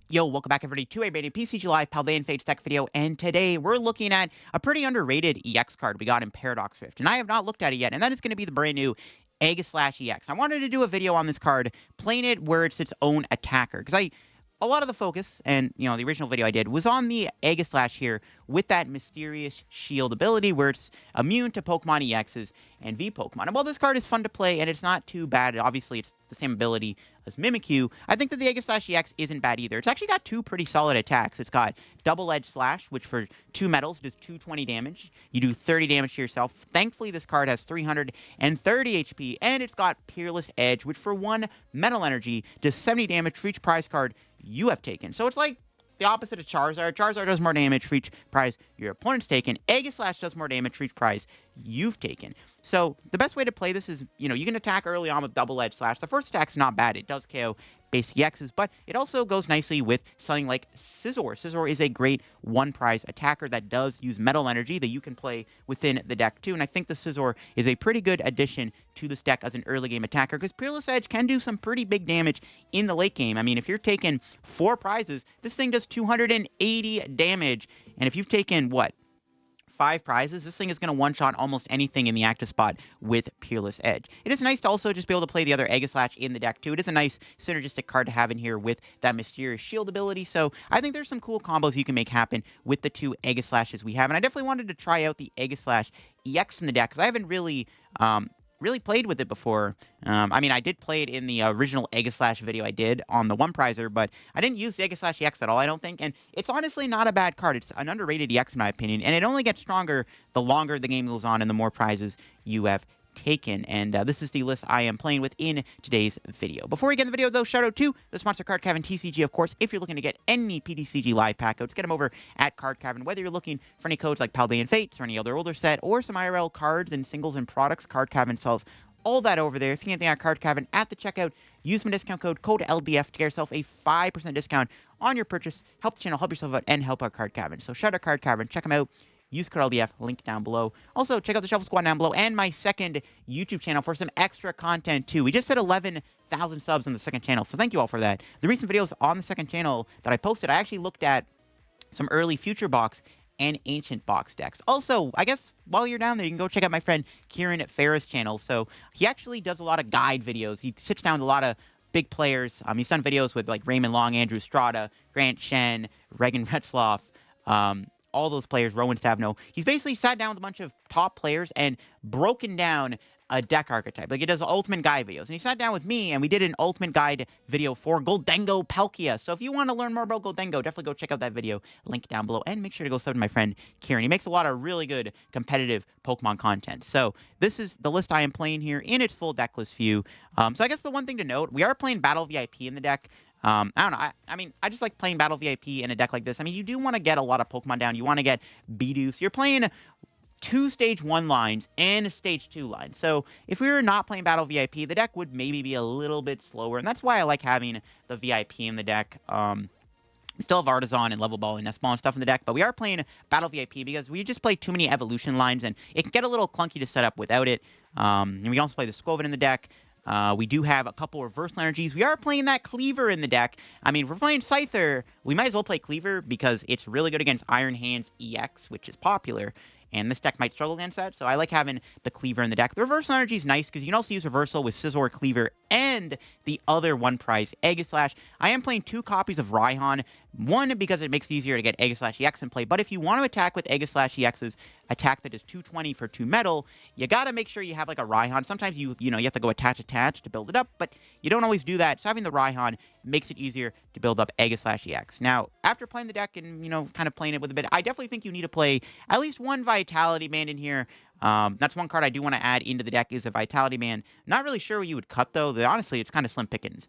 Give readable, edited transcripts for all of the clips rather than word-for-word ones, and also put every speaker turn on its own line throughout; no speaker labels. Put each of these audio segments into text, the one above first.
Yo, welcome back everybody to a brand new PCG Live PAL Day and Fades Tech video, and today we're looking at a pretty underrated EX card we got in Paradox Rift, and I have not looked at it yet, and that is going to be the brand new Aegislash EX. I wanted to do a video on this card, playing it where it's its own attacker, because a lot of the focus, and the original video I did, was on the Aegislash here with that mysterious shield ability where it's immune to Pokemon EXs and V Pokemon. And while this card is fun to play and it's not too bad, obviously it's the same ability as Mimikyu, I think that the Aegislash EX isn't bad either. It's actually got two pretty solid attacks. It's got Double Edge Slash, which for 2 metals does 220 damage. You do 30 damage to yourself. Thankfully, this card has 330 HP, and it's got Peerless Edge, which for 1 metal energy does 70 damage for each prize card you have taken. So it's like the opposite of Charizard. Charizard does more damage for each prize your opponent's taken. Aegislash does more damage for each prize you've taken. So the best way to play this is, you can attack early on with Double Edge Slash. The first attack's not bad. It does KO basic EXs, but it also goes nicely with something like Scizor. Scizor is a great one-prize attacker that does use metal energy that you can play within the deck too, and I think the Scizor is a pretty good addition to this deck as an early game attacker, because Peerless Edge can do some pretty big damage in the late game. I mean, if you're taking 4 prizes, this thing does 280 damage, and if you've taken, 5 prizes, this thing is going to one-shot almost anything in the active spot with Peerless Edge. It is nice to also just be able to play the other Aegislash in the deck too. It is a nice synergistic card to have in here with that mysterious shield ability, so I think there's some cool combos you can make happen with the 2 Aegislashes we have, and I definitely wanted to try out the Aegislash EX in the deck, because I haven't really played with it before. I mean, I did play it in the original Aegislash video I did on the One Prizer, but I didn't use the Aegislash EX at all, I don't think, and it's honestly not a bad card. It's an underrated EX in my opinion, and it only gets stronger the longer the game goes on and the more prizes you have taken, and this is the list I am playing with in today's video. Before we get in the video, though, shout out to the sponsor, Card Cavern TCG, of course. If you're looking to get any PTCG live pack codes, get them over at Card Cavern. Whether you're looking for any codes like PAL Day and Fates or any other older set, or some IRL cards and singles and products, Card Cavern sells all that over there. If you get anything at Card Cavern at the checkout, use my discount code LDF to get yourself a 5% discount on your purchase. Help the channel, help yourself out, and help out Card Cavern. So shout out Card Cavern, check them out. Use code LDF, link down below. Also, check out the Shuffle Squad down below and my second YouTube channel for some extra content, too. We just hit 11,000 subs on the second channel, so thank you all for that. The recent videos on the second channel that I posted, I actually looked at some early Future Box and Ancient Box decks. Also, I guess while you're down there, you can go check out my friend Kieran Ferris' channel. So he actually does a lot of guide videos. He sits down with a lot of big players. He's done videos with like Raymond Long, Andrew Strada, Grant Shen, Regan Retzloff, all those players, Rowan Stavno. He's basically sat down with a bunch of top players and broken down a deck archetype. Like, it does ultimate guide videos. And he sat down with me, and we did an ultimate guide video for Goldengo Palkia. So if you want to learn more about Goldengo, definitely go check out that video. Link down below. And make sure to go sub to my friend Kieran. He makes a lot of really good competitive Pokemon content. So this is the list I am playing here in its full deck list view. So I guess the one thing to note, we are playing Battle VIP in the deck. I don't know. I mean, I just like playing Battle VIP in a deck like this. I mean, you do want to get a lot of Pokemon down. You want to get Bidoof. So you're playing 2 Stage 1 lines and a Stage 2 line. So if we were not playing Battle VIP, the deck would maybe be a little bit slower. And that's why I like having the VIP in the deck. We still have Artazon and Level Ball and Nest Ball and stuff in the deck, but we are playing Battle VIP because we just play too many evolution lines, and it can get a little clunky to set up without it. And we can also play the Skwovet in the deck. We do have a couple reversal energies. We are playing that Kleavor in the deck. I mean, if we're playing Scyther, we might as well play Kleavor because it's really good against Iron Hands EX, which is popular. And this deck might struggle against that, so I like having the Kleavor in the deck. The reversal energy is nice because you can also use reversal with Scizor, Kleavor, and the other one prize, Aegislash. I am playing 2 copies of Raihan. One, because it makes it easier to get Aegislash EX in play, but if you want to attack with Aegislash EX's attack that is 220 for 2 metal, you gotta make sure you have like a Raihan. Sometimes you have to go attach to build it up, but you don't always do that. So having the Raihan makes it easier to build up Aegislash EX. Now, after playing the deck and kind of playing it with a bit, I definitely think you need to play at least one Vitality Band in here. That's one card I do want to add into the deck is a Vitality Band. Not really sure what you would cut, though. Honestly, it's kind of slim pickings,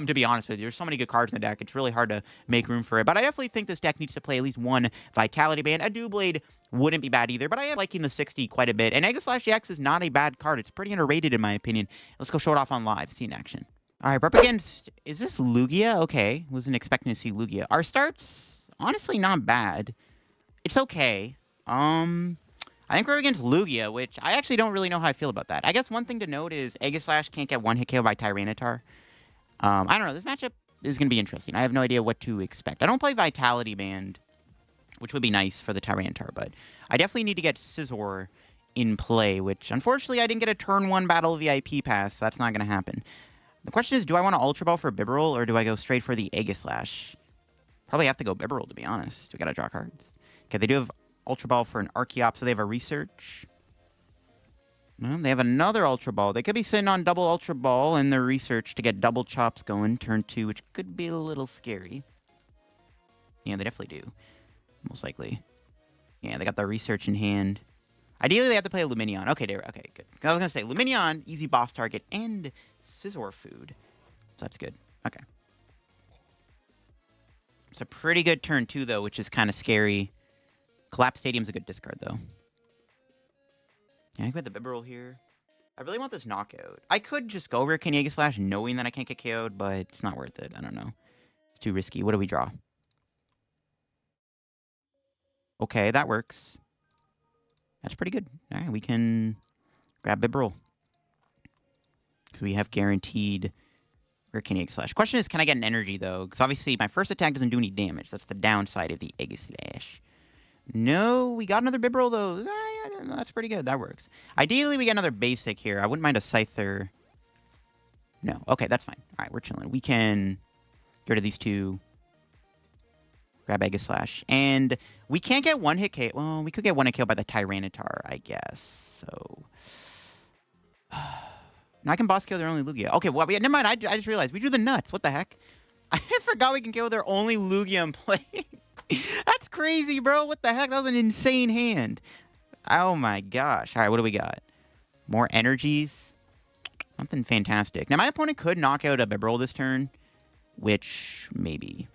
to be honest with you. There's so many good cards in the deck. It's really hard to make room for it. But I definitely think this deck needs to play at least one Vitality Band. A Doublade wouldn't be bad either, but I am liking the 60 quite a bit. And Aegislash EX is not a bad card. It's pretty underrated, in my opinion. Let's go show it off on live. See in action. All right, we're up against... Is this Lugia? Okay. Wasn't expecting to see Lugia. Our start's honestly not bad. It's okay. I think we're against Lugia, which I actually don't really know how I feel about that. I guess one thing to note is Aegislash can't get one-hit KO by Tyranitar. I don't know. This matchup is going to be interesting. I have no idea what to expect. I don't play Vitality Band, which would be nice for the Tyranitar, but I definitely need to get Scizor in play, which unfortunately I didn't get a turn 1 Battle VIP Pass, so that's not going to happen. The question is, do I want to Ultra Ball for Bibarel, or do I go straight for the Aegislash? Probably have to go Bibarel, to be honest. We got to draw cards. Okay, they do have Ultra Ball for an Archeop, so they have a Research. Well, they have another Ultra Ball. They could be sitting on double Ultra Ball in their Research to get double chops going, turn 2, which could be a little scary. Yeah, they definitely do. Most likely. Yeah, they got the Research in hand. Ideally, they have to play a Lumineon. Okay, good. I was going to say, Lumineon, easy boss target, and Scizor food. So that's good. Okay. It's a pretty good turn, too, though, which is kind of scary. Collapse Stadium's a good discard, though. Yeah, I can put the Bibarel here. I really want this knockout. I could just go Rare Candy Aegislash knowing that I can't get KO'd, but it's not worth it. I don't know. It's too risky. What do we draw? Okay, that works. That's pretty good. All right, we can grab Bibarel. Because we have guaranteed Rare Candy Aegislash. Question is, can I get an energy, though? Because obviously my first attack doesn't do any damage. That's the downside of the Aegislash. No, we got another Bibarel, though. That's pretty good. That works. Ideally, we get another basic here. I wouldn't mind a Scyther. No. Okay, that's fine. All right, we're chilling. We can get rid of these two. Grab Aegislash. And we can't get one-hit KO. Well, we could get one-hit KO by the Tyranitar, I guess. So... now I can boss kill their only Lugia. Okay, well, never mind. I just realized. We drew the nuts. What the heck? I forgot we can kill their only Lugia in play. That's crazy, bro. What the heck? That was an insane hand. Oh, my gosh. All right, what do we got? More energies. Something fantastic. Now, my opponent could knock out a Bibarel this turn, which maybe...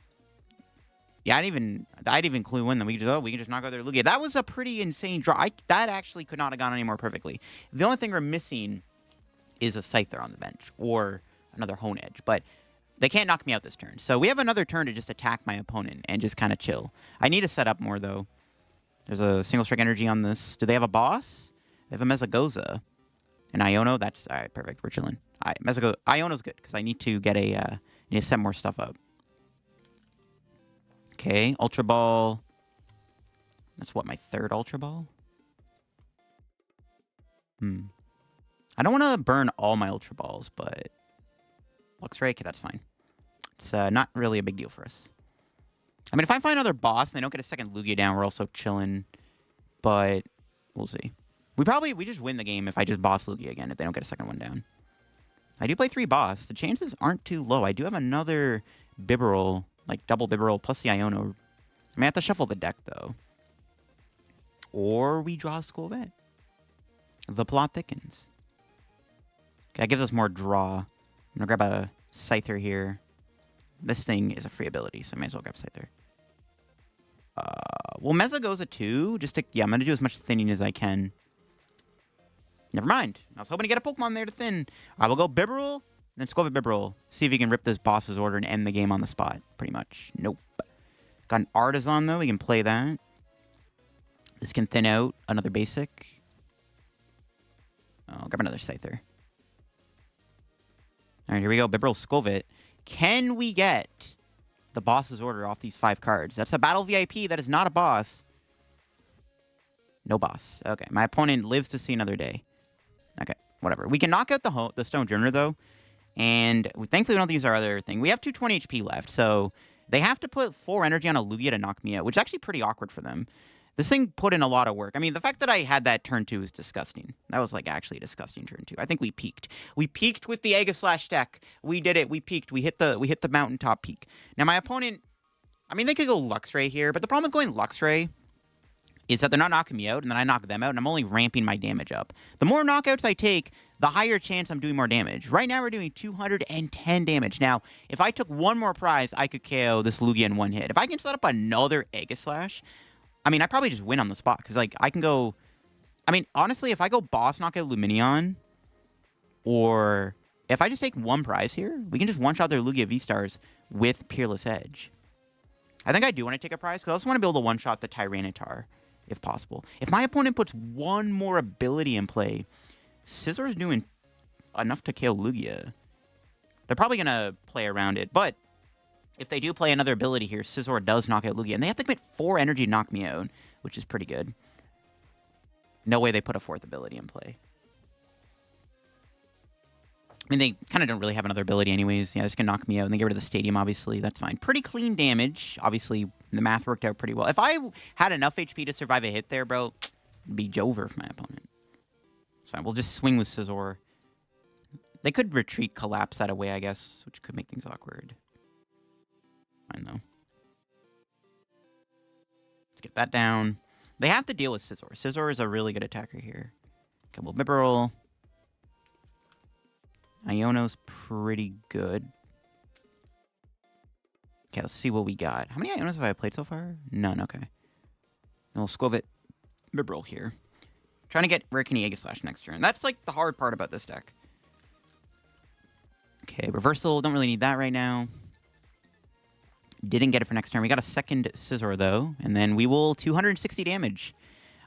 yeah, I'd even clue in that we can just knock out their Lugia. That was a pretty insane draw. That actually could not have gone any more perfectly. The only thing we're missing is a Scyther on the bench or another Honedge, but they can't knock me out this turn. So we have another turn to just attack my opponent and just kind of chill. I need to set up more, though. There's a single strike energy on this. Do they have a boss? They have a Mesagoza. An Iono? That's... all right, perfect. We're chilling. All right, Iono's good, because I need to get a... need to set more stuff up. Okay, Ultra Ball. That's what, my third Ultra Ball? I don't want to burn all my Ultra Balls, but... Luxray? Okay, that's fine. It's not really a big deal for us. I mean, if I find another boss and they don't get a second Lugia down, we're also chilling. But we'll see. We just win the game if I just boss Lugia again, if they don't get a second one down. I do play 3 boss. The chances aren't too low. I do have another Bibarel, like double Bibarel plus the Iono. I may have to shuffle the deck, though. Or we draw Skwovet. The plot thickens. Okay, that gives us more draw. I'm going to grab a Scyther here. This thing is a free ability, so I may as well grab Scyther. Well, Mesagoza too. Just to... yeah, I'm going to do as much thinning as I can. Never mind. I was hoping to get a Pokemon there to thin. I will go Bibarel, then Skwovet Bibarel. See if he can rip this boss's order and end the game on the spot. Pretty much. Nope. Got an Artazon, though. We can play that. This can thin out another basic. I'll grab another Scyther. All right, here we go. Bibarel Skwovet. Can we get the boss's order off these 5 cards? That's a Battle VIP. That is not a boss. No boss. Okay, my opponent lives to see another day. Okay, whatever. We can knock out the Stone Journer, though. And thankfully, we don't use our other thing. We have 220 HP left, so they have to put 4 energy on a Lugia to knock me out, which is actually pretty awkward for them. This thing put in a lot of work. I mean, the fact that I had that turn 2 is disgusting. That was, like, actually a disgusting turn 2. I think we peaked. We peaked with the Aegislash deck. We did it. We peaked. We hit the mountaintop peak. Now, my opponent... I mean, they could go Luxray here, but the problem with going Luxray is that they're not knocking me out, and then I knock them out, and I'm only ramping my damage up. The more knockouts I take, the higher chance I'm doing more damage. Right now, we're doing 210 damage. Now, if I took one more prize, I could KO this Lugia in one hit. If I can set up another Aegislash... I mean, I probably just win on the spot, because, like, I can go... I mean, honestly, if I go boss knock out Lumineon, or if I just take one prize here, we can just one-shot their Lugia V-Stars with Peerless Edge. I think I do want to take a prize, because I also want to be able to one-shot the Tyranitar, if possible. If my opponent puts one more ability in play, Scizor is doing enough to kill Lugia. They're probably going to play around it, but If they do play another ability here, Scizor does knock out Lugia. And they have to commit 4 energy to knock me out, which is pretty good. No way they put a 4th ability in play. I mean, they kind of don't really have another ability anyways. Yeah, just gonna knock me out and then get rid of the stadium, obviously. That's fine. Pretty clean damage. Obviously, the math worked out pretty well. If I had enough HP to survive a hit there, bro, it'd be Jover for my opponent. It's fine. We'll just swing with Scizor. They could retreat, collapse that away, I guess, which could make things awkward. Fine, though. Let's get that down. They have to deal with Scizor. Scizor is a really good attacker here. Okay, well, Bibarel. Iono's pretty good. Okay, let's see what we got. How many Ionos have I played so far? None, okay. And we'll Skwovet Bibarel here. Trying to get Rare Candy Aegislash next turn. That's like the hard part about this deck. Okay, reversal. Don't really need that right now. Didn't get it for next turn. We got a second Scizor, though. And then we will 260 damage.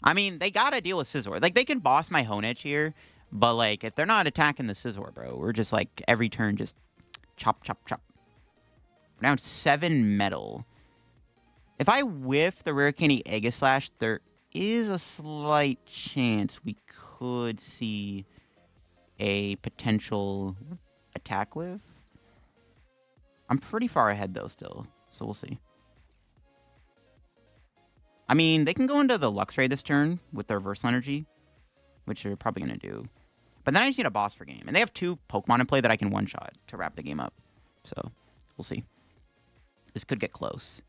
I mean, they gotta deal with Scizor. Like, they can boss my Honedge here. But, like, if they're not attacking the Scizor, bro, we're just, like, every turn just chop, chop, chop. We're down 7 metal. If I whiff the Rare Candy Aegislash, there is a slight chance we could see a potential attack whiff. I'm pretty far ahead, though, still. So we'll see. I mean, they can go into the Luxray this turn with their Reversal Energy, which they're probably going to do. But then I just need a boss for game. And they have 2 Pokemon in play that I can one-shot to wrap the game up. So, we'll see. This could get close.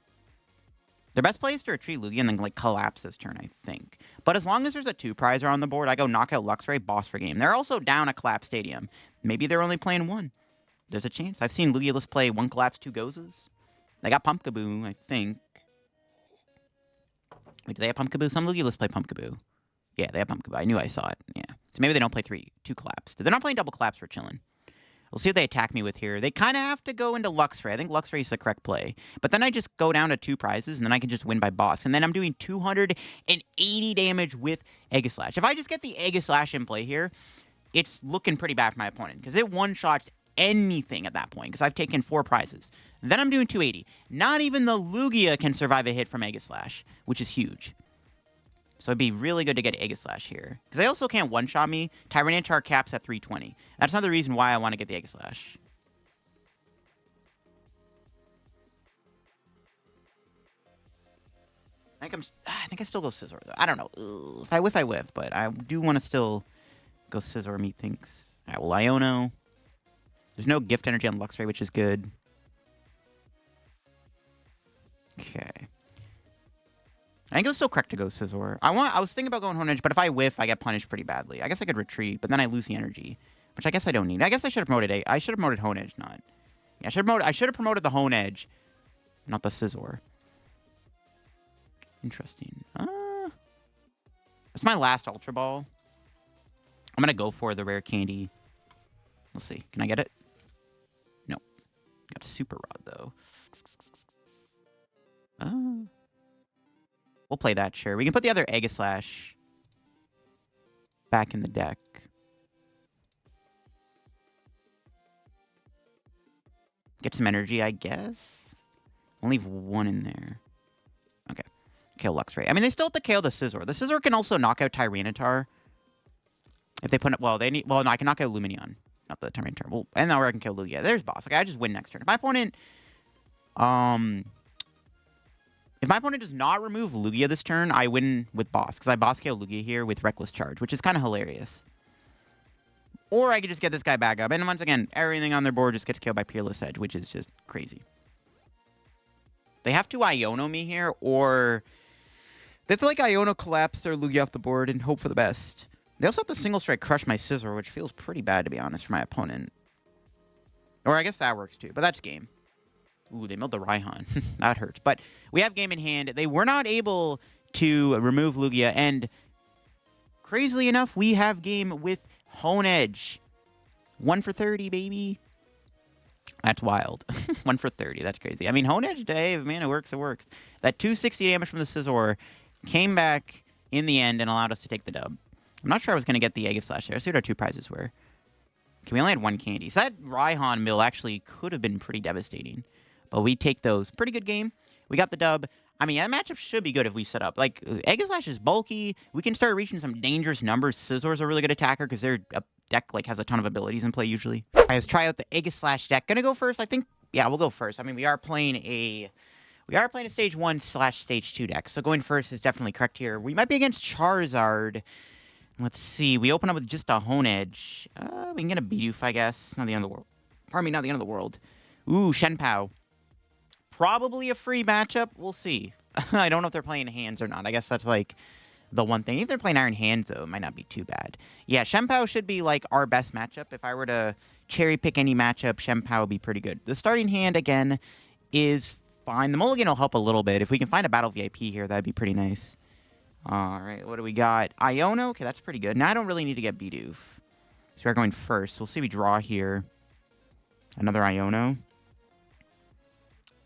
Their best play is to retreat Lugia and then, like, collapse this turn, I think. But as long as there's a 2-prizer on the board, I go knock out Luxray, boss for game. They're also down a Collapse Stadium. Maybe they're only playing 1. There's a chance. I've seen Lugia list play 1 Collapse, 2 Gozes. They got Pumpkaboo, I think. Wait, do they have Pumpkaboo? Some Lugia lists play Pumpkaboo. Yeah, they have Pumpkaboo. I knew I saw it. Yeah. So maybe they don't play 2 Collapse. They're not playing double Collapse for chilling. We'll see what they attack me with here. They kind of have to go into Luxray. I think Luxray is the correct play. But then I just go down to 2 prizes, and then I can just win by boss. And then I'm doing 280 damage with Aegislash. If I just get the Aegislash in play here, it's looking pretty bad for my opponent. Because it one-shots anything at that point. Because I've taken 4 prizes. Then I'm doing 280. Not even the Lugia can survive a hit from Aegislash, which is huge. So it'd be really good to get Aegislash here. Because they also can't one-shot me. Tyranitar caps at 320. That's another reason why I want to get the Aegislash. I think I still go Scizor, though. I don't know. Ugh. If I whiff, I whiff. But I do want to still go Scizor, methinks. All right, well, Iono. There's no gift energy on Luxray, which is good. Okay. I think it was still correct to go Scizor. I was thinking about going Honedge, but if I whiff, I get punished pretty badly. I guess I could retreat, but then I lose the energy, which I guess I don't need. I guess I should have promoted Honedge, not. Yeah, I should have promoted the Honedge, not the Scizor. Interesting. It's my last Ultra Ball. I'm gonna go for the Rare Candy. We'll see. Can I get it? No. Got a Super Rod though. We'll play that, sure. We can put the other Aegislash back in the deck. Get some energy, I guess. I'll leave 1 in there. Okay. Kill Luxray. I mean, they still have to KO the Scizor. The Scizor can also knock out Tyranitar. If they put it... Well, no, I can knock out Lumineon. Not the Tyranitar. Well, and now I can kill Lugia. There's boss. Okay, I just win next turn. If my opponent... If my opponent does not remove Lugia this turn, I win with boss. Because I boss KO Lugia here with Reckless Charge, which is kind of hilarious. Or I could just get this guy back up. And once again, everything on their board just gets killed by Peerless Edge, which is just crazy. They have to Iono me here, or... They have to, like, Iono collapse their Lugia off the board and hope for the best. They also have to Single Strike crush my Scizor, which feels pretty bad, to be honest, for my opponent. Or I guess that works, too. But that's game. Ooh, they milled the Raihan. That hurts. But we have game in hand. They were not able to remove Lugia. And crazily enough, we have game with Honedge. 1 for 30, baby. That's wild. 1 for 30. That's crazy. I mean, Honedge, Dave, man, it works. It works. That 260 damage from the Scizor came back in the end and allowed us to take the dub. I'm not sure I was going to get the Aegislash there. Let's see what our 2 prizes were. Okay, we only had 1 candy. So that Raihan mill actually could have been pretty devastating. but we take those. Pretty good game. We got the dub. I mean, that matchup should be good if we set up. Like, Aegislash is bulky. We can start reaching some dangerous numbers. Scythor's a really good attacker because their deck like has a ton of abilities in play usually. All right, let's try out the Aegislash deck. Gonna go first, I think. Yeah, we'll go first. I mean, we are playing a stage 1/stage 2 deck, so going first is definitely correct here. We might be against Charizard. Let's see. We open up with just a Honedge. We can get a Bidoof, I guess. Not the end of the world. Pardon me, not the end of the world. Ooh, Chien-Pao. Probably a free matchup. We'll see. I don't know if they're playing hands or not. I guess that's like the one thing. If they're playing Iron Hands, though, it might not be too bad. Yeah, Chien-Pao should be like our best matchup. If I were to cherry pick any matchup, Chien-Pao would be pretty good. The starting hand, again, is fine. The Mulligan will help a little bit. If we can find a Battle VIP here, that'd be pretty nice. All right, what do we got? Iono. Okay, that's pretty good. Now I don't really need to get Bidoof. So we're going first. We'll see we draw here. Another Iono.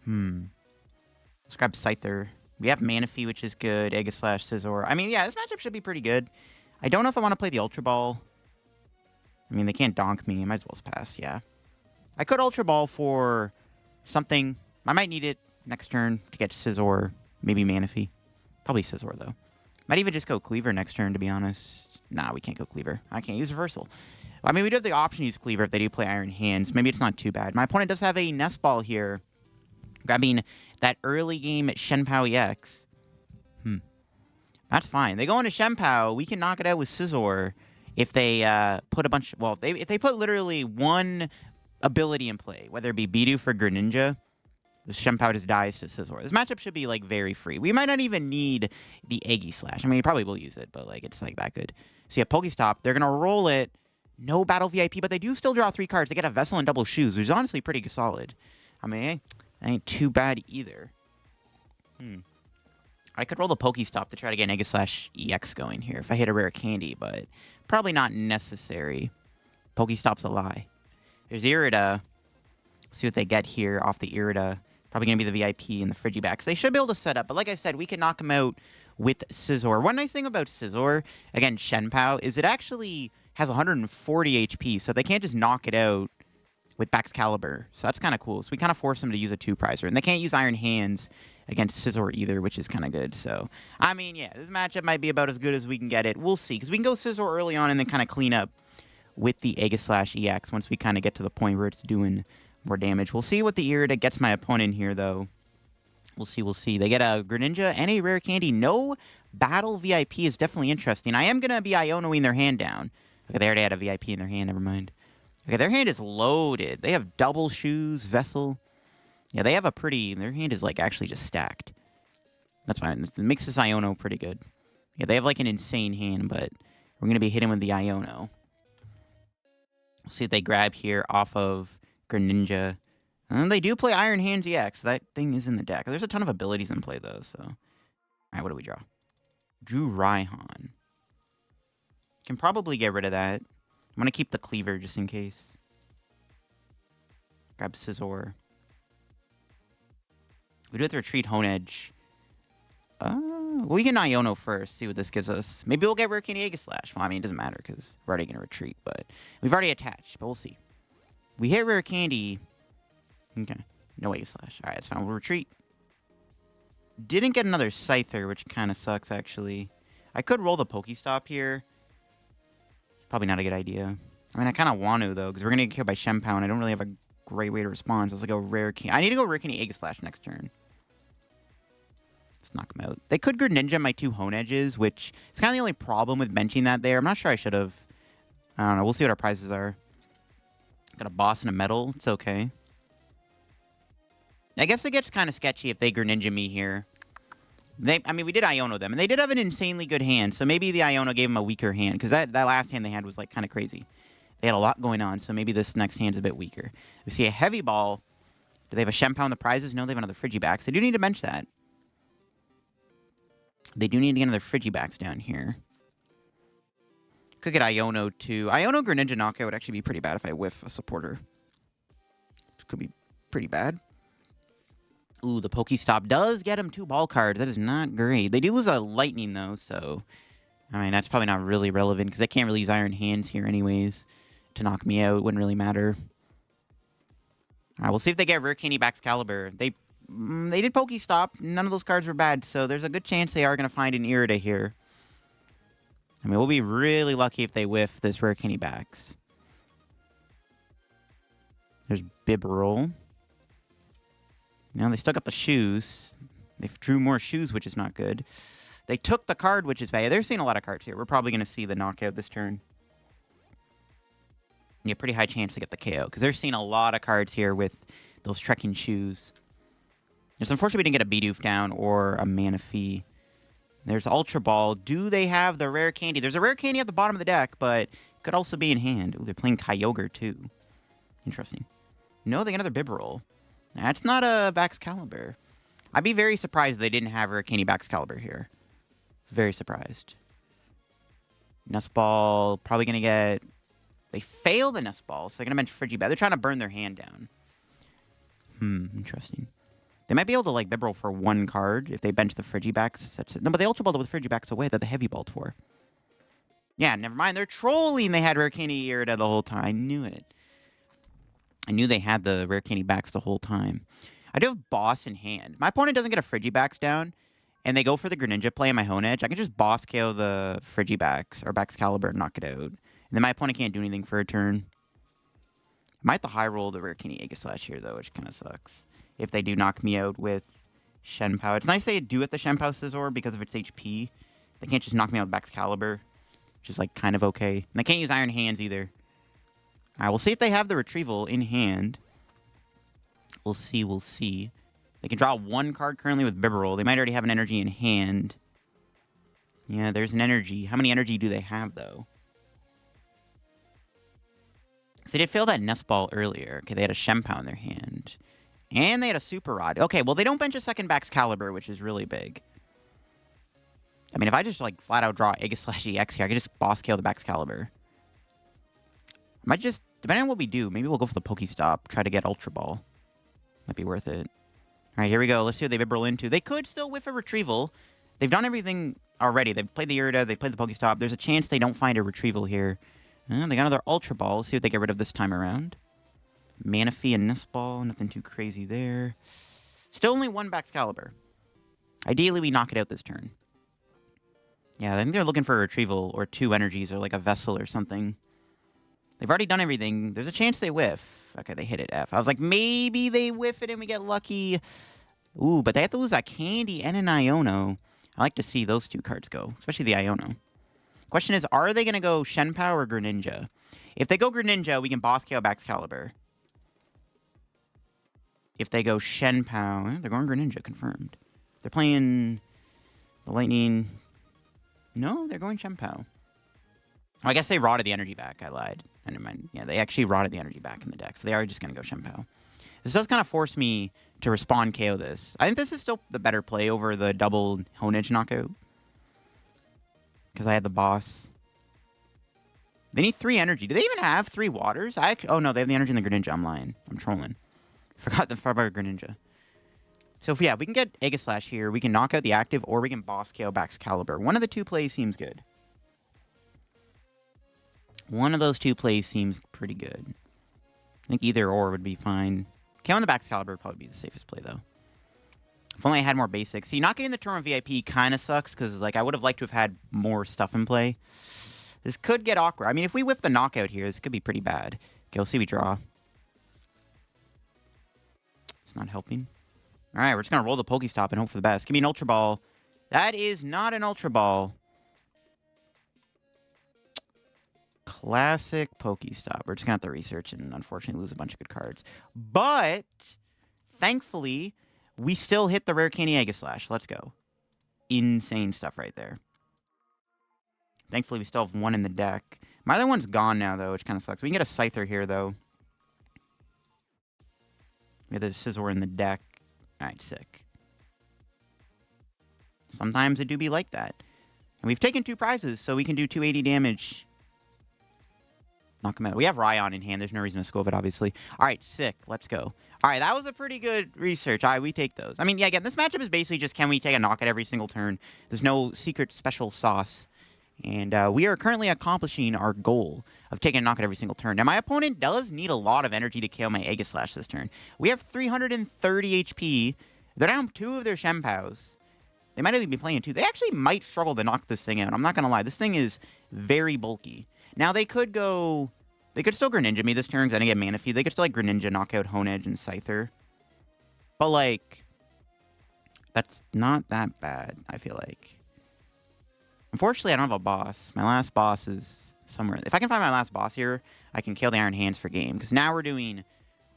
Let's grab Scyther. We have Manaphy, which is good. Aegislash, Scizor. I mean, yeah, this matchup should be pretty good. I don't know if I want to play the Ultra Ball. I mean, they can't donk me. I might as well just pass, yeah. I could Ultra Ball for something. I might need it next turn to get Scizor. Maybe Manaphy. Probably Scizor, though. Might even just go Kleavor next turn, to be honest. Nah, we can't go Kleavor. I can't use Reversal. I mean, we do have the option to use Kleavor if they do play Iron Hands. Maybe it's not too bad. My opponent does have a Nest Ball here. Grabbing that early game at Chien-Pao EX. That's fine. They go into Chien-Pao. We can knock it out with Scizor if they put a bunch... Well, if they put literally one ability in play, whether it be Bidoof or Greninja, this Chien-Pao just dies to Scizor. This matchup should be, like, very free. We might not even need the Aegislash. I mean, we probably will use it, but, like, it's, like, that good. So, yeah, Pokestop. They're going to roll it. No Battle VIP, but they do still draw 3 cards. They get a Vessel and Double Shoes, which is honestly pretty solid. I mean, ain't too bad either. I could roll the Pokestop to try to get an Aegislash EX going here if I hit a Rare Candy, but probably not necessary. Pokestop's a lie. There's Irida. See what they get here off the Irida. Probably going to be the VIP and the Frigibax. They should be able to set up, but like I said, we can knock them out with Scizor. One nice thing about Scizor, again, Chien-Pao, is it actually has 140 HP, so they can't just knock it out with Baxcalibur. So that's kind of cool. So we kind of force them to use a 2-prizer. And they can't use Iron Hands against Scizor either, which is kind of good. So, I mean, yeah, this matchup might be about as good as we can get it. We'll see, because we can go Scizor early on and then kind of clean up with the Aegislash EX once we kind of get to the point where it's doing more damage. We'll see what the Irida gets my opponent here, though. We'll see, we'll see. They get a Greninja and a Rare Candy. No Battle VIP is definitely interesting. I am going to be Ionoing their hand down. Okay, they already had a VIP in their hand, never mind. Okay, their hand is loaded. They have Double Shoes, Vessel. Yeah, they have a pretty... Their hand is, like, actually just stacked. That's fine. It makes this Iono pretty good. Yeah, they have, like, an insane hand, but we're going to be hitting with the Iono. We'll see what they grab here off of Greninja. And they do play Iron Hands EX. That thing is in the deck. There's a ton of abilities in play, though, so... Alright, what do we draw? Drew Raihan. Can probably get rid of that. I'm going to keep the Kleavor just in case. Grab Scizor. We do have to retreat Honedge. We can Iono first, see what this gives us. Maybe we'll get Rare Candy Aegislash. Well, I mean, it doesn't matter because we're already going to retreat, but we've already attached, but we'll see. We hit Rare Candy. Okay, no Aegislash. All right, that's fine. We'll retreat. Didn't get another Scyther, which kind of sucks, actually. I could roll the Pokestop here. Probably not a good idea. I mean, I kind of want to, though, because we're going to get killed by Chien-Pao, and I don't really have a great way to respond. So let's go Rare Candy. I need to go Rare Candy Aegislash next turn. Let's knock him out. They could Greninja my 2 Honedges, which is kind of the only problem with benching that there. I'm not sure I should have. I don't know. We'll see what our prizes are. Got a boss and a medal. It's okay. I guess it gets kind of sketchy if they Greninja me here. I mean, we did Iono them, and they did have an insanely good hand, so maybe the Iono gave them a weaker hand, because that last hand they had was, like, kind of crazy. They had a lot going on, so maybe this next hand's a bit weaker. We see a Heavy Ball. Do they have a Chien-Pao in the prizes? No, they have another Frigibax. They do need to bench that. They do need to get another Frigibax down here. Could get Iono, too. Iono Greninja knockout would actually be pretty bad if I whiff a supporter. Which could be pretty bad. Ooh, the Pokestop does get him 2 ball cards. That is not great. They do lose a Lightning, though, so... I mean, that's probably not really relevant, because they can't really use Iron Hands here anyways to knock me out. It wouldn't really matter. All right, we'll see if they get Rare Candy Excalibur. They did Pokestop. None of those cards were bad, so there's a good chance they are going to find an Irida here. I mean, we'll be really lucky if they whiff this Rare Candy Backs. There's Bibarel. Now they still got the shoes. They drew more shoes, which is not good. They took the card, which is bad. They're seeing a lot of cards here. We're probably going to see the knockout this turn. Yeah, pretty high chance to get the KO, because they're seeing a lot of cards here with those trekking shoes. It's unfortunate we didn't get a Bidoof down or a Manaphy. There's Ultra Ball. Do they have the Rare Candy? There's a Rare Candy at the bottom of the deck, but it could also be in hand. Ooh, they're playing Kyogre, too. Interesting. No, they got another Bibarel. That's not a Excalibur. I'd be very surprised if they didn't have Rare Candy Excalibur here. Very surprised. Nest Ball, probably going to get... They fail the Nest Ball, so they're going to bench Frigibax. They're trying to burn their hand down. Interesting. They might be able to, like, Bibarel for one card if they bench the Frigibax. No, but they Ultra Balled with Frigibax away that the Heavy Balled for. Yeah, never mind. They're trolling. They had Rare Candy Irida the whole time. I knew it. I knew they had the Rare Candy Backs the whole time. I do have Boss in hand. My opponent doesn't get a Frigibax down, and they go for the Greninja play in my Honedge. I can just Boss KO the Frigibax or Excalibur and knock it out. And then my opponent can't do anything for a turn. I might have to high roll the Rare Candy Aegislash here, though, which kind of sucks. If they do knock me out with Chien-Pao. It's nice they do with the Chien-Pao Scizor because of its HP. They can't just knock me out with Excalibur, which is, like, kind of okay. And they can't use Iron Hands either. All right, we'll see if they have the Retrieval in hand. We'll see, we'll see. They can draw one card currently with Bibarel. They might already have an energy in hand. Yeah, there's an energy. How many energy do they have, though? So they did fail that Nest Ball earlier. Okay, they had a Chien-Pao in their hand. And they had a Super Rod. Okay, well, they don't bench a second Excalibur, which is really big. I mean, if I just, like, flat out draw Aegislash EX here, I can just boss KO the Excalibur. I might just, depending on what we do, maybe we'll go for the Pokestop, try to get Ultra Ball. Might be worth it. All right, here we go. Let's see what they Bibarel into. They could still whiff a Retrieval. They've done everything already. They've played the Irida. They've played the Pokestop. There's a chance they don't find a Retrieval here. They got another Ultra Ball. Let's see what they get rid of this time around. Manaphy and Nest Ball. Nothing too crazy there. Still only one Excalibur. Ideally, we knock it out this turn. Yeah, I think they're looking for a Retrieval or two energies or like a Vessel or something. They've already done everything. There's a chance they whiff. Okay, they hit it F. I was like, maybe they whiff it and we get lucky. Ooh, but they have to lose a Candy and an Iono. I like to see those two cards go, especially the Iono. Question is, are they going to go Chien-Pao or Greninja? If they go Greninja, we can boss KO Excalibur. If they go Chien-Pao, they're going Greninja, confirmed. They're playing the Lightning. No, they're going Chien-Pao. Oh, I guess they rotted the energy back. I lied. I didn't mind. Yeah, they actually rotted the energy back in the deck, so they are just going to go Chien-Pao. This does kind of force me to Respawn KO this. I think this is still the better play over the double Honedge knockout. Because I had the boss. They need 3 energy. Do they even have 3 waters? Oh, no, they have the energy in the Greninja. I'm lying. I'm trolling. Forgot the Farbar Greninja. So, if, yeah, we can get Aegislash here. We can knock out the active, or we can boss KO Excalibur. One of the two plays seems good. One of those two plays seems pretty good. I think either or would be fine. KO on the Excalibur would probably be the safest play, though. If only I had more basics. See, not getting the Tournament VIP kind of sucks, because like I would have liked to have had more stuff in play. This could get awkward. I mean, if we whiff the knockout here, this could be pretty bad. Okay, we'll see we draw. It's not helping. All right, we're just going to roll the Pokestop and hope for the best. Give me an Ultra Ball. That is not an Ultra Ball. Classic Pokestop. We're just going to have to research and unfortunately lose a bunch of good cards. But, thankfully, we still hit the Rare Candy Aegislash. Let's go. Insane stuff right there. Thankfully, we still have one in the deck. My other one's gone now, though, which kind of sucks. We can get a Scyther here, though. We have the Scizor in the deck. All right, sick. Sometimes it do be like that. And we've taken 2 prizes, so we can do 280 damage. Knock him out. We have Raihan in hand. There's no reason to Skwovet, obviously. All right, sick. Let's go. All right, that was a pretty good research. All right, we take those. I mean, yeah, again, this matchup is basically just can we take a knockout every single turn. There's no secret special sauce. And we are currently accomplishing our goal of taking a knockout every single turn. Now, my opponent does need a lot of energy to kill my Aegislash this turn. We have 330 HP. They're down 2 of their Chien-Paos. They might even be playing 2. They actually might struggle to knock this thing out. I'm not going to lie. This thing is very bulky. Now, they could go... They could still Greninja me this turn because I didn't get Manaphy. They could still, like, Greninja knock out Honedge and Scyther. But, like, that's not that bad, I feel like. Unfortunately, I don't have a boss. My last boss is somewhere. If I can find my last boss here, I can kill the Iron Hands for game. Because now we're doing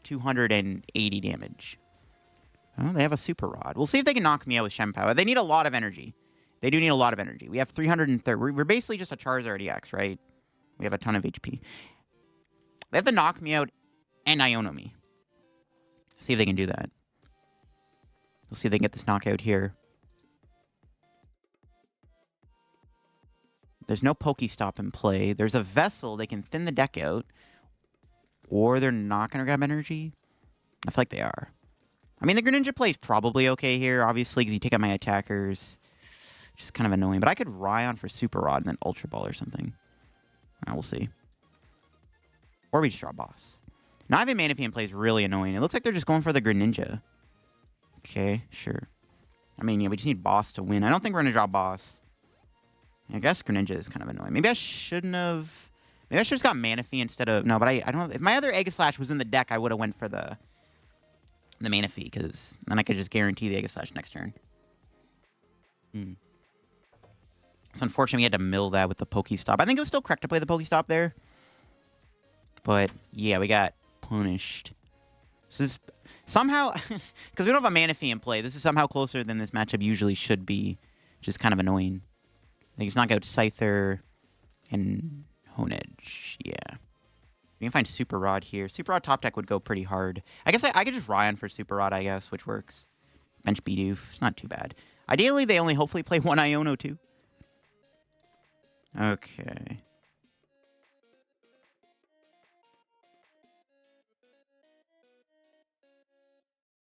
280 damage. Oh, they have a Super Rod. We'll see if they can knock me out with Chien-Pao. They need a lot of energy. They do need a lot of energy. We have 330. We're basically just a Charizard EX, right? We have a ton of HP. They have to knock me out and Iono me. See if they can do that. We'll see if they can get this knockout here. There's no Pokestop in play. There's a Vessel. They can thin the deck out. Or they're not going to grab energy. I feel like they are. I mean, the Greninja play is probably okay here, obviously, because you take out my attackers. Which is kind of annoying. But I could Raihan for Super Rod and then Ultra Ball or something. We'll see. Or we just draw boss. Not having Manaphy in play is really annoying. It looks like they're just going for the Greninja. Okay, sure. I mean, yeah, we just need boss to win. I don't think we're going to draw boss. I guess Greninja is kind of annoying. Maybe I shouldn't have... Maybe I should have just got Manaphy instead of... No, but I don't... If my other Aegislash was in the deck, I would have went for the Manaphy, because then I could just guarantee the Aegislash next turn. So unfortunately, we had to mill that with the Pokestop. I think it was still correct to play the Pokestop there. But, yeah, we got punished. So this... Somehow... Because we don't have a Manaphy in play. This is somehow closer than this matchup usually should be. Which is kind of annoying. They just knock out Scyther and Honedge. Yeah. We can find Super Rod here. Super Rod top deck would go pretty hard. I guess I could just Raihan for Super Rod, I guess, which works. Bench Bidoof. It's not too bad. Ideally, they only hopefully play one Iono, too. Okay.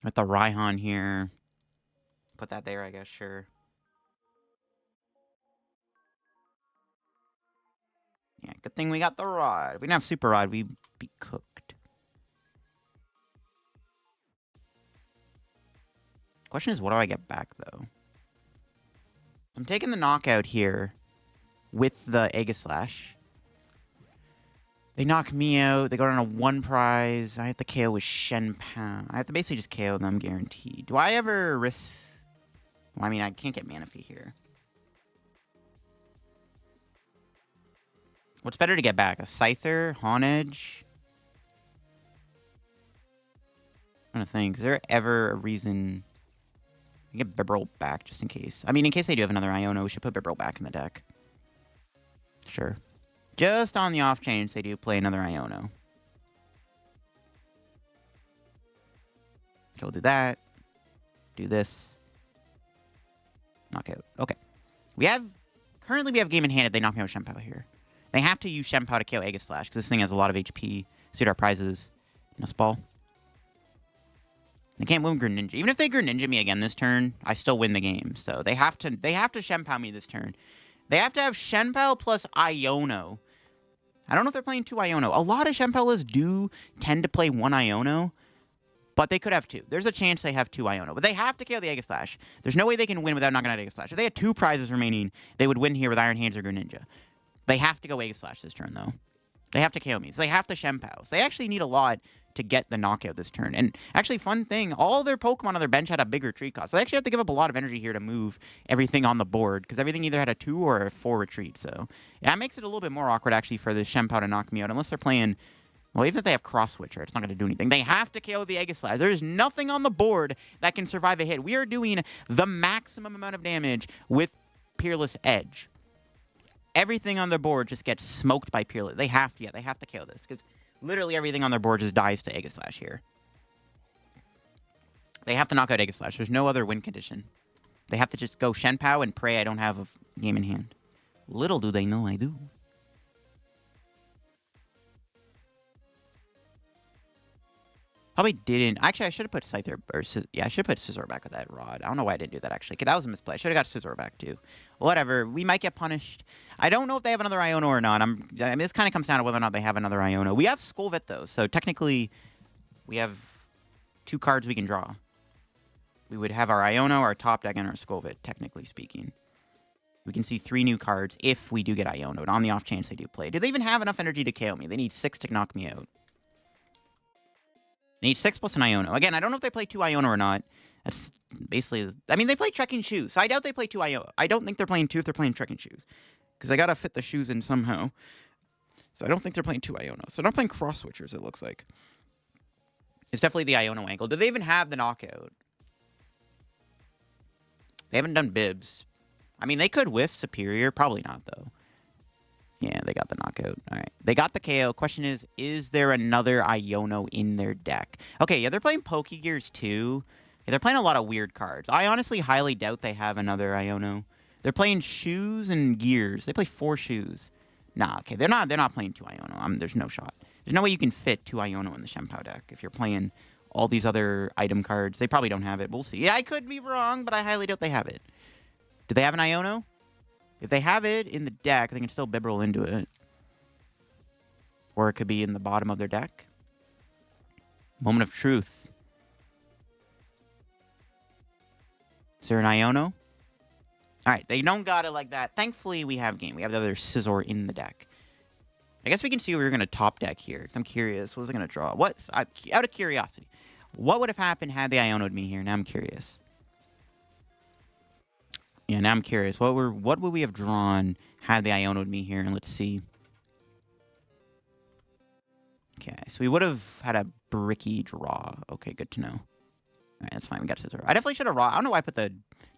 With the Raihan here. Put that there, I guess, sure. Yeah, good thing we got the Rod. If we didn't have Super Rod, we'd be cooked. Question is, what do I get back, though? I'm taking the knockout here with the Aegislash. They knock me out. They go down to 1 prize. I have to KO with Chien-Pao. I have to basically just KO them, guaranteed. Do I ever risk... Well, I mean, I can't get Manaphy here. What's better to get back? A Scyther? Honedge? I'm trying to think. Is there ever a reason... I get Bibarel back, just in case. I mean, in case they do have another Iono, we should put Bibarel back in the deck. Sure. Just on the off chance they do play another Iono. So we'll do that. Do this. Knockout. Okay. Currently we have game in hand if they knock me out with Chien-Pao here. They have to use Chien-Pao to kill Aegislash, because this thing has a lot of HP. See our prizes. Nest Ball. They can't win Greninja. Even if they Greninja me again this turn, I still win the game. So they have to Chien-Pao me this turn. They have to have Chien-Pao plus Iono. I don't know if they're playing 2 Iono. A lot of Chien-Paos do tend to play 1 Iono, but they could have 2. There's a chance they have 2 Iono, but they have to kill the Aegislash. There's no way they can win without knocking out Aegislash. If they had 2 prizes remaining, they would win here with Iron Hands or Greninja. They have to go Aegislash this turn, though. They have to KO me. So they have to Chien-Pao. So they actually need a lot to get the knockout this turn. And actually, fun thing, all their Pokemon on their bench had a bigger retreat cost. So they actually have to give up a lot of energy here to move everything on the board, because everything either had a 2 or a 4 retreat. So yeah, it makes it a little bit more awkward, actually, for the Chien-Pao to knock me out, unless they're playing... Well, even if they have Cross Switcher, it's not going to do anything. They have to KO the Aegislash. There is nothing on the board that can survive a hit. We are doing the maximum amount of damage with Peerless Edge. Everything on their board just gets smoked by Peerless. They have to KO this, because literally everything on their board just dies to Aegislash here. They have to knock out Aegislash. There's no other win condition. They have to just go Chien-Pao and pray I don't have a game in hand. Little do they know I do. Probably didn't. Actually, I should have put Scyther, or yeah, I should have put Scizor back with that rod. I don't know why I didn't do that, actually. Okay, that was a misplay. I should have got Scizor back, too. Whatever. We might get punished. I don't know if they have another Iono or not. I mean, this kind of comes down to whether or not they have another Iono. We have Skwovet, though, so technically we have 2 cards we can draw. We would have our Iono, our top deck, and our Skwovet, technically speaking. We can see 3 new cards if we do get Iono'd, on the off chance they do play. Do they even have enough energy to KO me? They need 6 to knock me out. They need 6 plus an Iono. Again, I don't know if they play 2 Iono or not. That's basically... I mean, they play Trekking Shoes, so I doubt they play 2 Iono. I don't think they're playing 2 if they're playing Trekking Shoes. Because I gotta fit the shoes in somehow. So I don't think they're playing 2 Iono. So they're not playing Cross Switchers, it looks like. It's definitely the Iono angle. Do they even have the knockout? They haven't done Bibs. I mean, they could whiff Superior. Probably not, though. Yeah, they got the knockout. All right. They got the KO. Question is there another Iono in their deck? Okay, yeah, they're playing Pokegears, too. Yeah, they're playing a lot of weird cards. I honestly highly doubt they have another Iono. They're playing Shoes and Gears. They play 4 Shoes. Nah, okay, they're not playing 2 Iono. There's no shot. There's no way you can fit 2 Iono in the Chien-Pao deck if you're playing all these other item cards. They probably don't have it. We'll see. Yeah, I could be wrong, but I highly doubt they have it. Do they have an Iono? If they have it in the deck, they can still Bibarel into it. Or it could be in the bottom of their deck. Moment of truth. Is there an Iono? Alright, they don't got it like that. Thankfully, we have game. We have the other Scizor in the deck. I guess we can see what we're going to top deck here. I'm curious. What was I going to draw? Out of curiosity. What would have happened had they Iono'd me here? Now I'm curious. Yeah, now I'm curious. What would we have drawn had they Iono'd me here? And let's see. Okay, so we would have had a bricky draw. Okay, good to know. All right, that's fine. We got Scizor. I definitely should have raw. I don't know why I put the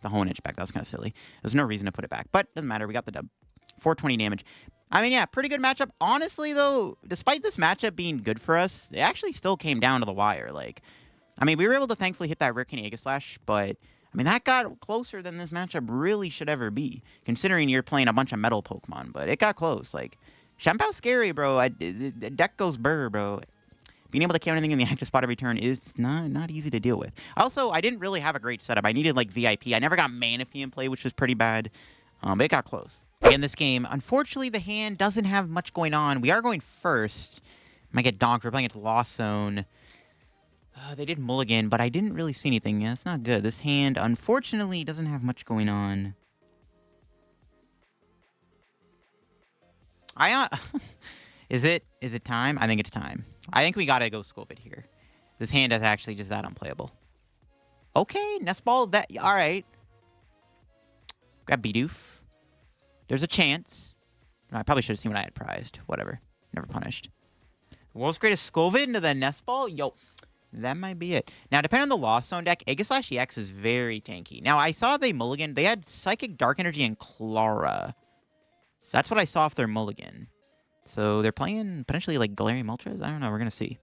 Honedge back. That was kind of silly. There's no reason to put it back, but doesn't matter. We got the dub. 420 damage. I mean, yeah, pretty good matchup. Honestly, though, despite this matchup being good for us, it actually still came down to the wire. Like, I mean, we were able to thankfully hit that Rare Candy Aegislash, but I mean, that got closer than this matchup really should ever be, considering you're playing a bunch of metal Pokemon, but it got close. Like, Chien-Pao's scary, bro. The deck goes burr, bro. Being able to kill anything in the active spot every turn is not easy to deal with. Also, I didn't really have a great setup. I needed, like, VIP. I never got Manaphy in play, which was pretty bad, but it got close. Again, this game, unfortunately, the hand doesn't have much going on. We are going first. Might get donked. We're playing against Lost Zone. They did mulligan, but I didn't really see anything. Yeah, that's not good. This hand, unfortunately, doesn't have much going on. Is it time? I think it's time. I think we gotta go Skwovet here. This hand is actually just that unplayable. Okay, Nest Ball. All right. Got Bidoof. There's a chance. No, I probably should have seen what I had prized. Whatever. Never punished. World's greatest Skwovet into the Nest Ball? Yo. That might be it. Now, depending on the Lost Zone deck, Aegislash EX is very tanky. Now, I saw they mulligan. They had Psychic Dark Energy and Clara. So that's what I saw off their mulligan. So they're playing potentially like Galarian Moltres? I don't know. We're going to see.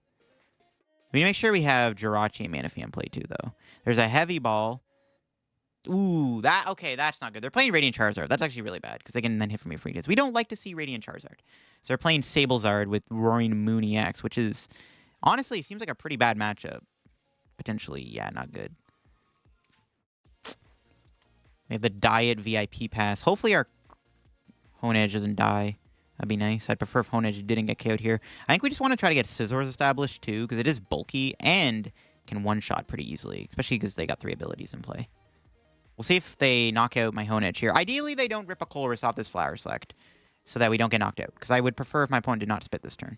We need to make sure we have Jirachi and Manaphy in play too, though. There's a Heavy Ball. Ooh, okay, that's not good. They're playing Radiant Charizard. That's actually really bad because they can then hit from me for freeze. We don't like to see Radiant Charizard. So they're playing Sablezard with Roaring Moon EX, which is... honestly, it seems like a pretty bad matchup. Potentially, yeah, not good. They have the Diet VIP Pass. Hopefully our Honedge doesn't die. That'd be nice. I'd prefer if Honedge didn't get KO'd here. I think we just want to try to get Scizors established, too, because it is bulky and can one-shot pretty easily, especially because they got 3 abilities in play. We'll see if they knock out my Honedge here. Ideally, they don't rip a Colress off this Flower Select so that we don't get knocked out, because I would prefer if my opponent did not spit this turn.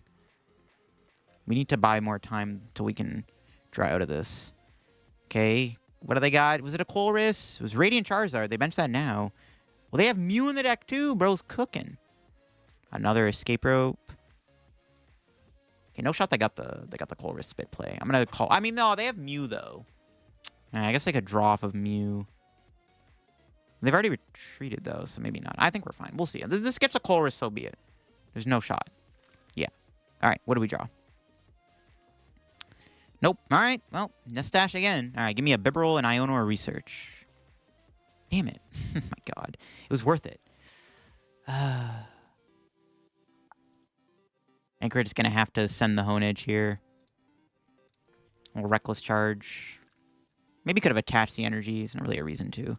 We need to buy more time till we can draw out of this. Okay, what do they got? Was it a Colress? It was Radiant Charizard. They benched that now. Well, they have Mew in the deck too. Bro's cooking. Another Escape Rope. Okay, no shot they got the Colress spit play. I'm gonna call... I mean, no, they have Mew though. I guess they could draw off of Mew. They've already retreated though, so maybe not. I think we're fine. We'll see. This gets a Colress, so be it. There's no shot. Yeah. All right, what do we draw? Nope. All right. Well, Nestash again. All right, give me a Bibarel, an Iono, or Research. Damn it. Oh my god. It was worth it. I think we're just going to have to send the Honedge here. little Reckless Charge. Maybe could have attached the energy. There's not really a reason to.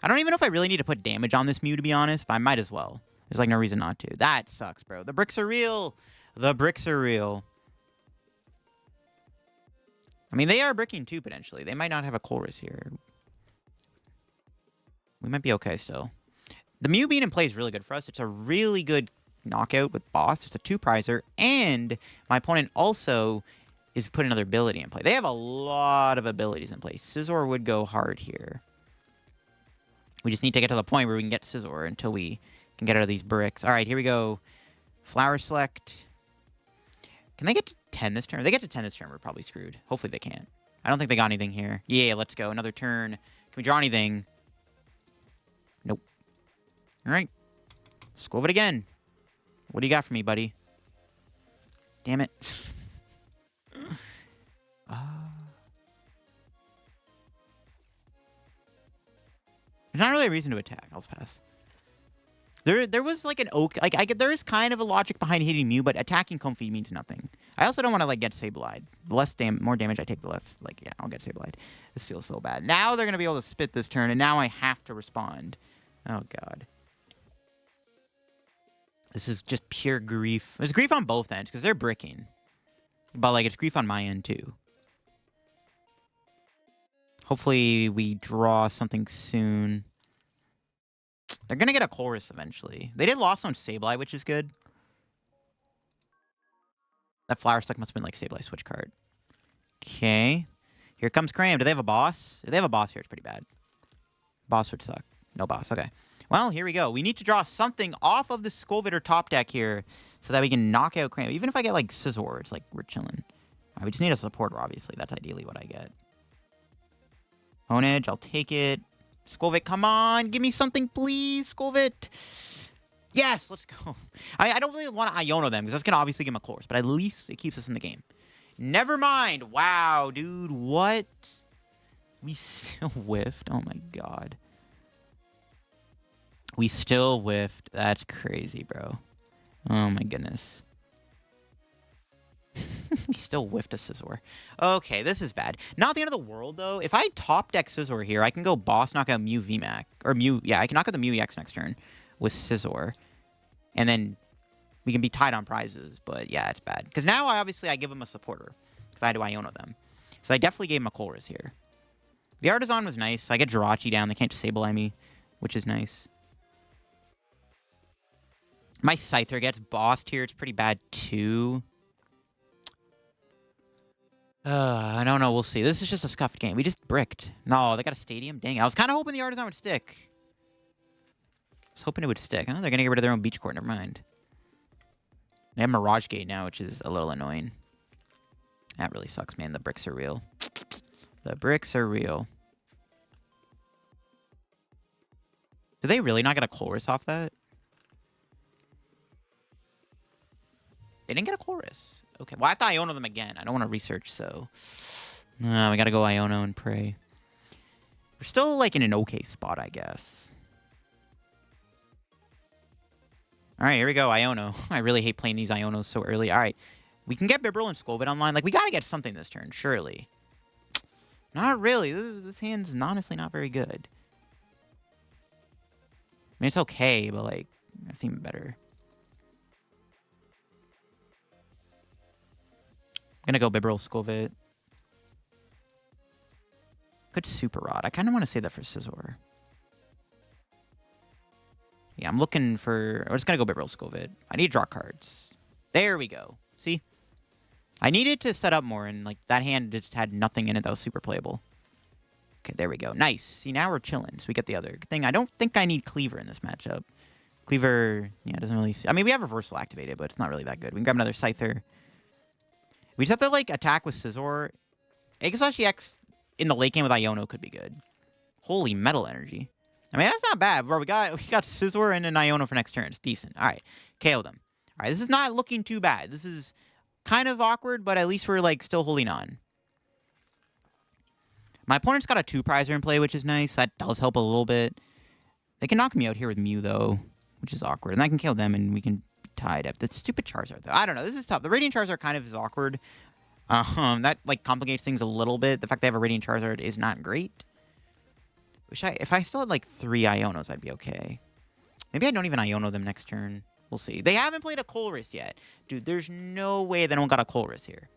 I don't even know if I really need to put damage on this Mew, to be honest, but I might as well. There's like no reason not to. That sucks, bro. The bricks are real. The bricks are real. I mean, they are bricking too, potentially. They might not have a Chorus here. We might be okay still. The Mew being in play is really good for us. It's a really good knockout with boss. It's a 2-prizer, and my opponent also is putting another ability in play. They have a lot of abilities in play. Scizor would go hard here. We just need to get to the point where we can get Scizor until we can get out of these bricks. All right, here we go. Flower Select. Can they get to 10 this turn? If they get to 10 this turn, we're probably screwed. Hopefully they can't. I don't think they got anything here. Yeah, let's go. Another turn. Can we draw anything? Nope. All right. Skwovet again. What do you got for me, buddy? Damn it. There's not really a reason to attack. I'll just pass. There was like an there is kind of a logic behind hitting Mew, but attacking Comfy means nothing. I also don't want to like get Sableye. The more damage I take, the less yeah, I'll get Sableye. This feels so bad. Now they're gonna be able to spit this turn, and now I have to respond. Oh god. This is just pure grief. There's grief on both ends because they're bricking, but like it's grief on my end too. Hopefully we draw something soon. They're going to get a Chorus eventually. They did lost on Sableye, which is good. That Flower Select must have been like Sableye switch card. Okay. Here comes Cram. Do they have a boss? If they have a boss here, it's pretty bad. Boss would suck. No boss. Okay. Well, here we go. We need to draw something off of the Skwovet or top deck here so that we can knock out Cram. Even if I get like Scizor, it's like we're chilling. Right, we just need a supporter, obviously. That's ideally what I get. Honedge, I'll take it. Skwovet, come on. Give me something, please, Skwovet. Yes, let's go. I don't really want to Iono them because that's going to obviously give them a Chorus, but at least it keeps us in the game. Never mind. Wow, dude. What? We still whiffed. Oh, my God. We still whiffed. That's crazy, bro. Oh, my goodness. We still whiffed a Scizor. Okay, this is bad. Not the end of the world, though. If I top deck Scizor here, I can go boss knock out Mew VMAX. Or Mew, yeah, I can knock out the Mew EX next turn with Scizor. And then we can be tied on prizes. But yeah, it's bad. Because now, I give him a supporter. Because I had to Iono them. So I definitely gave him a Chorus here. The Artazon was nice. I get Jirachi down. They can't Sableye me, which is nice. My Scyther gets bossed here. It's pretty bad, too. I don't know. We'll see. This is just a scuffed game. We just bricked. No, they got a stadium? Dang, I was kind of hoping the Artazon would stick. I was hoping it would stick. Oh, they're going to get rid of their own beach court. Never mind. They have Mirage Gate now, which is a little annoying. That really sucks, man. The bricks are real. The bricks are real. Do they really not get a Chorus off that? They didn't get a Chorus. Okay. Well, I thought Iono them again. I don't want to research, so... No, we got to go Iono and pray. We're still, like, in an okay spot, I guess. All right, here we go. Iono. I really hate playing these Ionos so early. All right. We can get Bibarel and Skwovet online. Like, we got to get something this turn, surely. Not really. This hand's honestly not very good. I mean, it's okay, but, like, that seemed better. I'm gonna go Bibarel Skwovet. Good Super Rod. I kind of want to save that for Scizor. Yeah, I'm looking for... I'm just gonna go Bibarel Skwovet. I need to draw cards. There we go. See? I needed to set up more, and like that hand just had nothing in it that was super playable. Okay, there we go. Nice. See, now we're chilling, so we get the other thing. I don't think I need Kleavor in this matchup. Kleavor, yeah, doesn't really... I mean, we have Reversal activated, but it's not really that good. We can grab another Scyther. We just have to, like, attack with Scizor. Aegislash EX in the late game with Iono could be good. Holy metal energy. I mean, that's not bad, bro. We got Scizor and an Iono for next turn. It's decent. All right. KO them. All right, this is not looking too bad. This is kind of awkward, but at least we're, like, still holding on. My opponent's got a 2-prizer in play, which is nice. That does help a little bit. They can knock me out here with Mew, though, which is awkward. And I can kill them, and we can... tied up. The stupid Charizard, though. I don't know. This is tough. The Radiant Charizard kind of is awkward. That, like, complicates things a little bit. The fact they have a Radiant Charizard is not great. If I still had, like, 3 Ionos, I'd be okay. Maybe I don't even Iono them next turn. We'll see. They haven't played a Colress yet. Dude, there's no way they don't got a Colress here.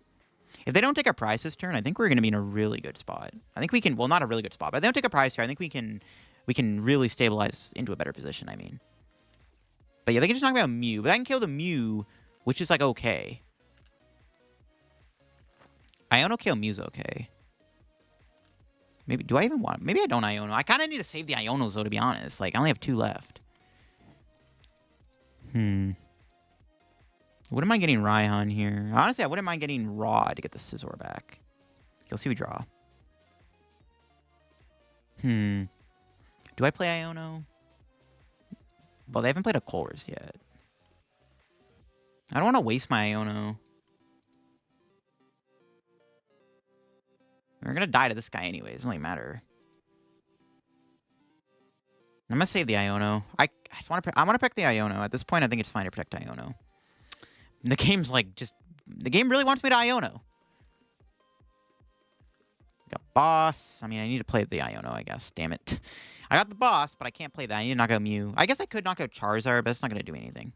If they don't take a prize this turn, I think we're going to be in a really good spot. I think we can... Well, not a really good spot, but if they don't take a prize here, I think we can really stabilize into a better position, I mean. But yeah, they can just knock me out Mew. But I can kill the Mew, which is, like, okay. Iono kill Mew's okay. Maybe... Do I even want... Maybe I don't Iono. I kind of need to save the Ionos, though, to be honest. Like, I only have 2 left. What am I getting Raihan here? Honestly, I wouldn't mind getting Raw to get the Scizor back. Let's see we draw. Do I play Iono? Well, they haven't played a Colress yet. I don't want to waste my Iono. We're going to die to this guy anyways. It doesn't really matter. I'm going to save the Iono. I want to pick the Iono. At this point, I think it's fine to protect Iono. The game's like just... The game really wants me to Iono. Got boss. I mean, I need to play the Iono, I guess. Damn it. I got the boss, but I can't play that. I need to knock out Mew. I guess I could knock out Charizard, but it's not going to do anything.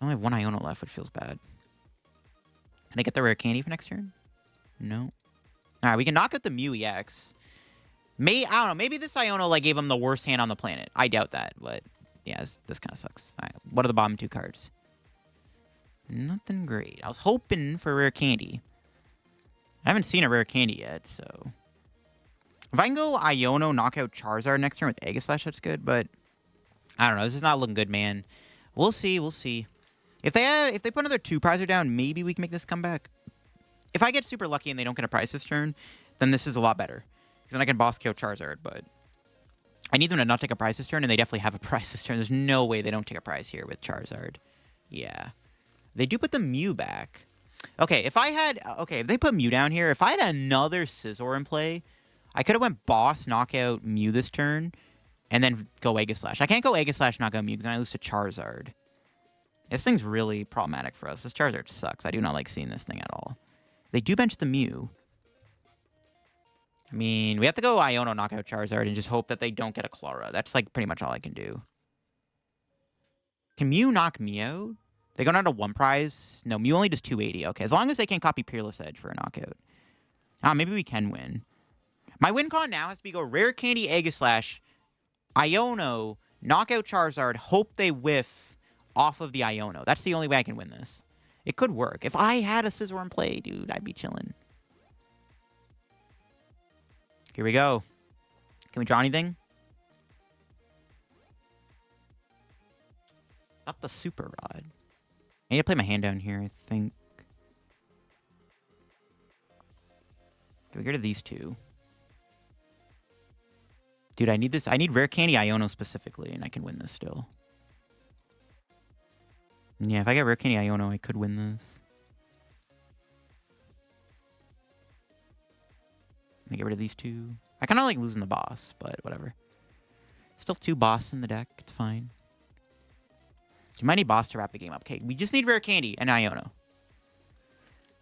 I only have 1 Iono left, which feels bad. Can I get the rare candy for next turn? No. Alright, we can knock out the Mew EX. I don't know. Maybe this Iono like gave him the worst hand on the planet. I doubt that, but yeah, this kind of sucks. All right, what are the bottom 2 cards? Nothing great. I was hoping for a rare candy. I haven't seen a rare candy yet, so if I can go Iono knockout Charizard next turn with Aegislash, that's good. But I don't know. This is not looking good, man. We'll see. We'll see. If they put another 2 prizes down, maybe we can make this comeback. If I get super lucky and they don't get a prize this turn, then this is a lot better. Because then I can boss kill Charizard, but I need them to not take a prize this turn, and they definitely have a prize this turn. There's no way they don't take a prize here with Charizard. Yeah. They do put the Mew back. Okay, if they put Mew down here, if I had another Scizor in play, I could have went boss, knockout Mew this turn, and then go Aegislash. I can't go Aegislash, knockout Mew, because then I lose to Charizard. This thing's really problematic for us. This Charizard sucks. I do not like seeing this thing at all. They do bench the Mew. I mean, we have to go Iono knockout Charizard and just hope that they don't get a Clara. That's, like, pretty much all I can do. Can Mew knock me out? They go down to 1 prize? No, Mew only does 280. Okay, as long as they can copy Peerless Edge for a knockout. Maybe we can win. My win con now has to be go Rare Candy Aegislash, Iono, knockout Charizard, hope they whiff off of the Iono. That's the only way I can win this. It could work. If I had a Scizor in play, dude, I'd be chilling. Here we go. Can we draw anything? Not the Super Rod. I need to play my hand down here, I think. Do we get rid of these 2? Dude, I need this. I need Rare Candy Iono specifically, and I can win this still. Yeah, if I get Rare Candy Iono, I could win this. Let me get rid of these 2. I kind of like losing the boss, but whatever. Still 2 boss in the deck. It's fine. You might need boss to wrap the game up. Okay, we just need Rare Candy and Iono.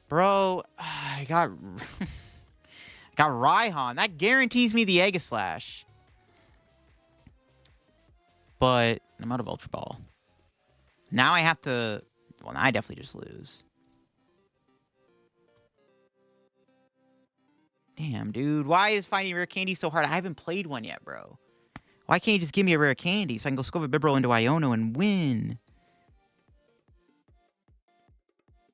Bro, I got Raihan. That guarantees me the Aegislash. But I'm out of Ultra Ball. Now I have to... Well, now I definitely just lose. Damn, dude. Why is finding Rare Candy so hard? I haven't played one yet, bro. Why can't you just give me a Rare Candy so I can go Skwovet Bibarel into Iono and win?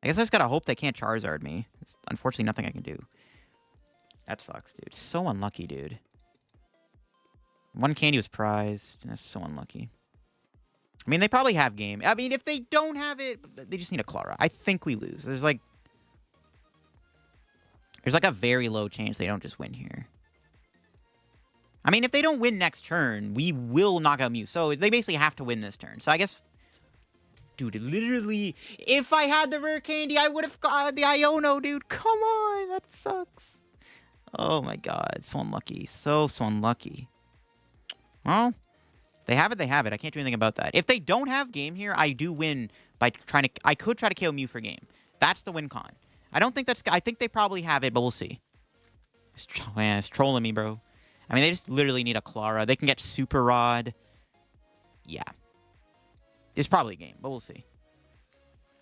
I guess I just gotta hope they can't Charizard me. It's unfortunately nothing I can do. That sucks, dude. So unlucky, dude. 1 candy was prized. That's so unlucky. I mean, they probably have game. I mean, if they don't have it, they just need a Clara. I think we lose. There's like a very low chance they don't just win here. I mean, if they don't win next turn, we will knock out Mew. So they basically have to win this turn. So I guess... Dude, literally, if I had the Rare Candy, I would have got the Iono, dude. Come on, that sucks. Oh my god, so unlucky. So unlucky. Well, they have it, they have it. I can't do anything about that. If they don't have game here, I do win by trying to... I could try to KO Mew for game. That's the win con. I don't think that's... I think they probably have it, but we'll see. Man, it's trolling me, bro. I mean, they just literally need a Clara. They can get Super Rod. Yeah. It's probably a game, but we'll see.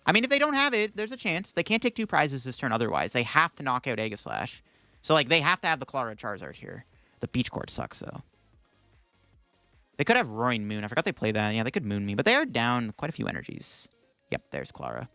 I mean, if they don't have it, there's a chance. They can't take 2 prizes this turn otherwise. They have to knock out Aegislash. So, like, they have to have the Clara Charizard here. The Beach Court sucks, though. They could have Roaring Moon. I forgot they played that. Yeah, they could Moon me. But they are down quite a few energies. Yep, there's Clara.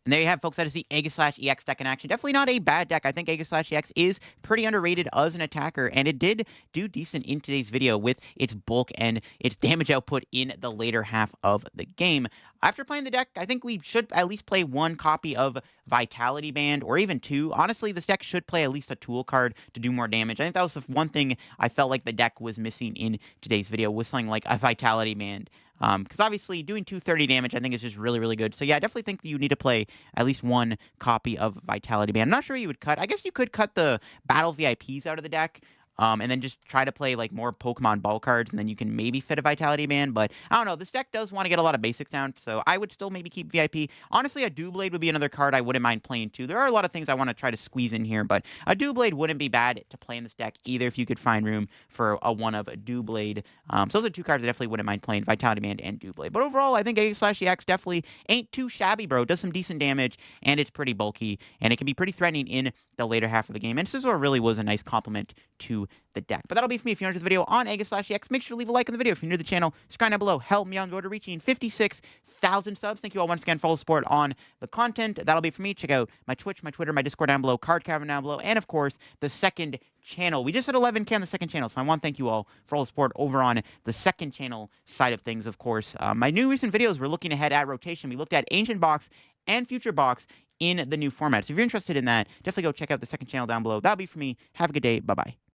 And there you have, folks. That is the Aegislash EX deck in action. Definitely not a bad deck. I think Aegislash EX is pretty underrated as an attacker, and it did do decent in today's video with its bulk and its damage output in the later half of the game. After playing the deck, I think we should at least play 1 copy of Vitality Band, or even 2. Honestly, this deck should play at least a tool card to do more damage. I think that was the one thing I felt like the deck was missing in today's video, was something like a Vitality Band. Because obviously doing 230 damage I think is just really, really good. So yeah, I definitely think that you need to play at least 1 copy of Vitality Band. I'm not sure you would cut. I guess you could cut the Battle VIPs out of the deck. And then just try to play like more Pokemon ball cards, and then you can maybe fit a Vitality Band. But I don't know, this deck does want to get a lot of basics down, so I would still maybe keep VIP. Honestly, a Doublade would be another card I wouldn't mind playing too. There are a lot of things I want to try to squeeze in here, but a Doublade wouldn't be bad to play in this deck either if you could find room for a one of a Doublade. So those are 2 cards I definitely wouldn't mind playing, Vitality Band and Doublade. But overall, I think Aegislash EX definitely ain't too shabby, bro. It does some decent damage, and it's pretty bulky, and it can be pretty threatening in the later half of the game. And Scizor really was a nice complement to the deck. But that'll be for me. If you enjoyed the video on Aegislash EX, make sure to leave a like on the video. If you're new to the channel, subscribe down below. Help me on the road to reaching 56,000 subs. Thank you all once again for all the support on the content. That'll be for me. Check out my Twitch, my Twitter, my Discord down below, card cavern down below, and of course, the second channel. We just hit 11K on the second channel, so I want to thank you all for all the support over on the second channel side of things, of course. My new recent videos, we're looking ahead at rotation. We looked at Ancient Box and Future Box in the new format. So if you're interested in that, definitely go check out the second channel down below. That'll be for me. Have a good day. Bye-bye.